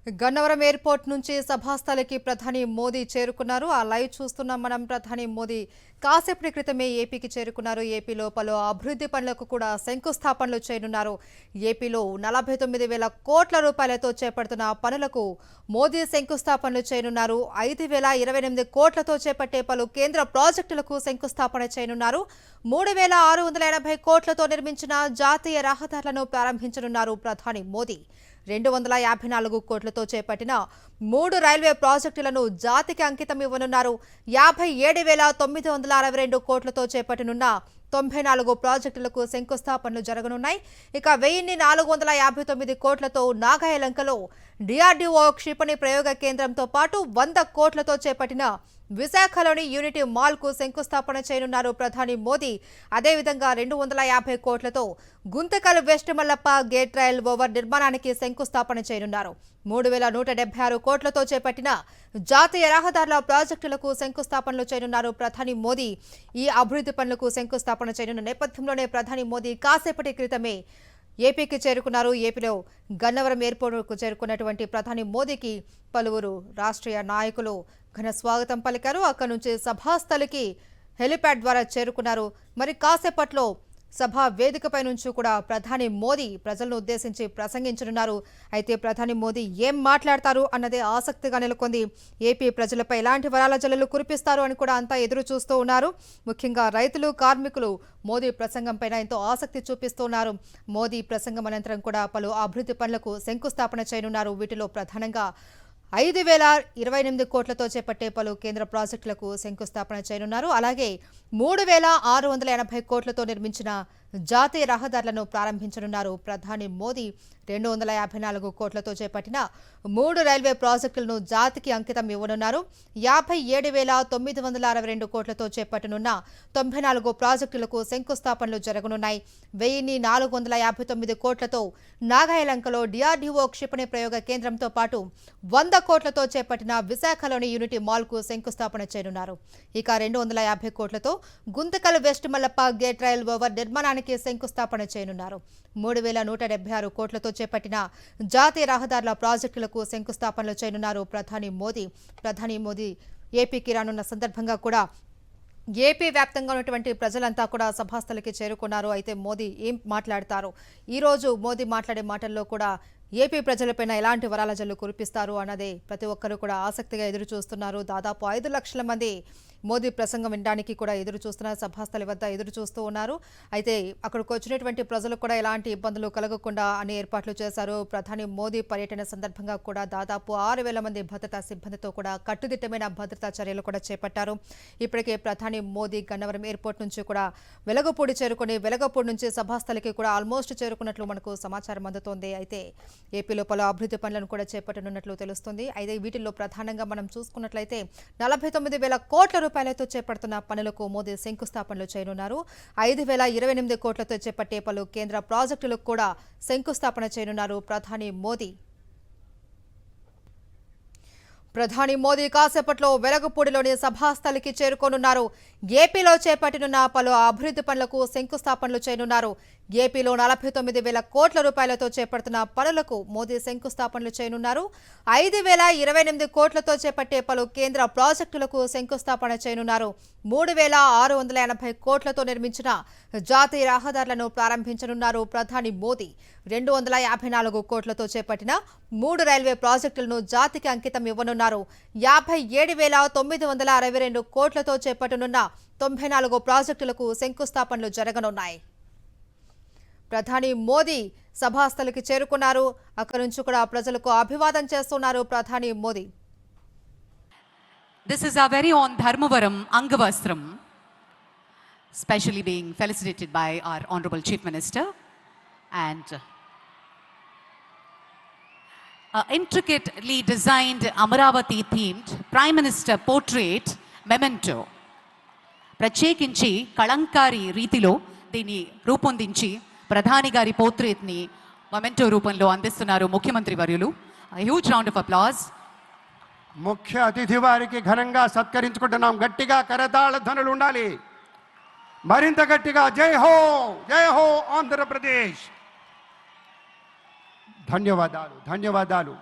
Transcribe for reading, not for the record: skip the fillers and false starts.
Gannavaram airport నుంచి సభాస్థలికి ప్రధాని మోదీ చేరుకున్నారు. ఆ లైవ్ చూస్తున్నాం మనం. ప్రధాని మోదీ కాసేపటి క్రితమే ఏపీకి చేరుకున్నారు. ఏపీలో పలు అభివృద్ధి పనులకు కూడా శంకుస్థాపనలు చేయనున్నారు. ఏపీలో 49,000 కోట్ల రూపాయలతో చేపడుతున్న పనులకు మోదీ శంకుస్థాపనలు చేయనున్నారు. 5,028 కోట్లతో చేపట్టే పలు కేంద్ర ప్రాజెక్టులకు శంకుస్థాపన చేయనున్నారు. 3,680 కోట్లతో నిర్మించిన జాతీయ రహదారులను ప్రారంభించనున్నారు ప్రధాని మోదీ. 254 కోట్లతో చేపట్టిన 3 రైల్వే ప్రాజెక్టులను జాతికి అంకితం ఇవ్వనున్నారు. 57,962 కోట్లతో చేపట్టనున్న 94 ప్రాజెక్టులకు శంకుస్థాపనలు జరగనున్నాయి. ఇక 1,459 కోట్లతో నాగాయలంకలో డిఆర్డీఓ క్షిపణి ప్రయోగ కేంద్రంతో పాటు 100 కోట్లతో చేపట్టిన విశాఖలోని యూనిటీ మాల్కు శంకుస్థాపన చేయనున్నారు ప్రధాని మోదీ. అదేవిధంగా 250 కోట్లతో Guntakal west Mallappa gate rail over నిర్మాణానికి శంకుస్థాపన చేయనున్నారు. 3,176 కోట్లతో చేపట్టిన జాతీయ రహదారుల ప్రాజెక్టులకు శంకుస్థాపనలు చేయనున్నారు ప్రధాని మోదీ. ఈ అభివృద్ధి పనులకు శంకుస్థాపన చేయనున్న నేపథ్యంలోనే ప్రధాని మోదీ కాసేపటి క్రితమే ఏపీకి చేరుకున్నారు. ఏపీలో గన్నవరం ఎయిర్పోర్టుకు చేరుకున్నటువంటి ప్రధాని మోదీకి పలువురు రాష్ట్రీయ నాయకులు ఘన స్వాగతం పలికారు. అక్కడి నుంచి సభాస్థలికి హెలిప్యాడ్ ద్వారా చేరుకున్నారు. మరి కాసేపట్లో సభా వేదికపై నుంచి కూడా ప్రధాని మోదీ ప్రజలను ఉద్దేశించి ప్రసంగించనున్నారు. అయితే ప్రధాని మోదీ ఏం మాట్లాడతారు అన్నదే ఆసక్తిగా నెలకొంది. ఏపీ ప్రజలపై ఎలాంటి వరాల జల్లులు కురిపిస్తారు అని కూడా అంతా ఎదురు చూస్తూ ఉన్నారు. ముఖ్యంగా రైతులు, కార్మికులు మోదీ ప్రసంగంపైన ఎంతో ఆసక్తి చూపిస్తున్నారు. మోదీ ప్రసంగం అనంతరం కూడా పలు అభివృద్ధి పనులకు శంకుస్థాపన చేయనున్నారు. వీటిలో ప్రధానంగా 5,028 కోట్లతో చేపట్టే పలు కేంద్ర ప్రాజెక్టులకు శంకుస్థాపన చేయనున్నారు. అలాగే 3,680 కోట్లతో నిర్మించిన జాతీయ రహదారులను ప్రారంభించనున్నారు ప్రధాని మోదీ. 254 కోట్లతో చేపట్టిన 3 రైల్వే ప్రాజెక్టులను జాతికి అంకితం ఇవ్వనున్నారు. 57,962 కోట్లతో చేపట్టనున్న 94 ప్రాజెక్టులకు శంకుస్థాపనలు జరగనున్నాయి. 1,459 కోట్లతో నాగాయలంకలో డిఆర్డీఓ క్షిపణి ప్రయోగ కేంద్రంతో పాటు 100 కోట్లతో చేపట్టిన విశాఖలోని యూనిటీ మాల్కు శంకుస్థాపన చేయనున్నారు. ఇక 250 కోట్లతో Guntakal west Mallappa gate rail over నిర్మాణానికి శంకుస్థాపన చేయనున్నారు. 3,176 కోట్లతో చేపట్టిన జాతీయ రహదారుల ప్రాజెక్టులకు శంకుస్థాపనలు చేయనున్నారు ప్రధాని మోదీ ఏపీకి రానున్న సందర్భంగా కూడా ఏపీ వ్యాప్తంగా ఉన్నటువంటి ప్రజలంతా కూడా సభాస్థలికి చేరుకున్నారు. అయితే మోదీ ఏం మాట్లాడతారు? ఈరోజు మోదీ మాట్లాడే మాటల్లో కూడా ఏపీ ప్రజలపైన ఎలాంటి వరాల జల్లు కురిపిస్తారు అన్నదే ప్రతి ఒక్కరూ కూడా ఆసక్తిగా ఎదురు చూస్తున్నారు. దాదాపు 5 లక్షల మంది మోదీ ప్రసంగం వినడానికి కూడా ఎదురు చూస్తున్నారు. సభాస్థలి వద్ద ఎదురు చూస్తూ ఉన్నారు. అయితే అక్కడికి వచ్చినటువంటి ప్రజలకు కూడా ఎలాంటి ఇబ్బందులు కలగకుండా అన్ని ఏర్పాట్లు చేశారు. ప్రధాని మోదీ పర్యటన సందర్భంగా కూడా దాదాపు 6,000 మంది భద్రతా సిబ్బందితో కూడా కట్టుదిట్టమైన భద్రతా చర్యలు కూడా చేపట్టారు. ఇప్పటికే ప్రధాని మోదీ గన్నవరం ఎయిర్పోర్ట్ నుంచి కూడా వెలగపూడి చేరుకుని వెలగపూడి నుంచి సభాస్థలికి కూడా ఆల్మోస్ట్ చేరుకున్నట్లు మనకు సమాచారం అందుతోంది. అయితే ఏపీలో పలు అభివృద్ధి పనులను కూడా చేపట్టనున్నట్లు తెలుస్తుంది. అయితే వీటిల్లో ప్రధానంగా మనం చూసుకున్నట్లయితే 49,000 కోట్ల రూపాయలతో చేపడుతున్న పనులకు మోదీ శంకుస్థాపనలు చేయనున్నారు. 5,028 కోట్లతో చేపట్టే పలు కేంద్ర ప్రాజెక్టులకు కూడా శంకుస్థాపన చేయనున్నారు ప్రధాని మోదీ కాసేపట్లో వెలగపూడిలోని సభాస్థలికి చేరుకోనున్నారు. ఏపీలో చేపట్టనున్న పలు అభివృద్ధి పనులకు శంకుస్థాపనలు చేయనున్నారు. ఏపీలో 49,000 కోట్ల రూపాయలతో చేపడుతున్న పనులకు మోదీ శంకుస్థాపనలు చేయనున్నారు. 5,028 కోట్లతో చేపట్టే పలు కేంద్ర ప్రాజెక్టులకు శంకుస్థాపన చేయనున్నారు. 3,680 కోట్లతో నిర్మించిన జాతీయ రహదారులను ప్రారంభించనున్నారు ప్రధాని మోదీ. 254 కోట్లతో చేపట్టిన 3 రైల్వే ప్రాజెక్టులను జాతికి అంకితం ఇవ్వనున్నారు. 57,962 కోట్లతో చేపట్టనున్న 94 ప్రాజెక్టులకు శంకుస్థాపనలు జరగనున్నాయి. ప్రధాని మోదీ సభాస్థలికి చేరుకున్నారు. అక్కడి నుంచి కూడా ప్రజలకు అభివాదం చేస్తున్నారు ప్రధాని Modi. This is our very own Dharmavaram Angavastram, specially being felicitated by our Honorable Chief Minister, and intricately designed Amaravati themed Prime Minister portrait memento. ప్రత్యేకించి కళంకారి రీతిలో దీన్ని రూపొందించి ప్రధాని గారి పోర్ట్రేట్ని మొమెంటో రూపంలో అందిస్తున్నారు ముఖ్యమంత్రి వర్యులు. Huge round of applause. ముఖ్య అతిథి వారికి ఘనంగా సత్కరించుకుంటున్నాం. గట్టిగా కరతాళ ధ్వనులు ఉండాలి. మరింత గట్టిగా జై హో జై హో ఆంధ్రప్రదేశ్. ధన్యవాదాలు.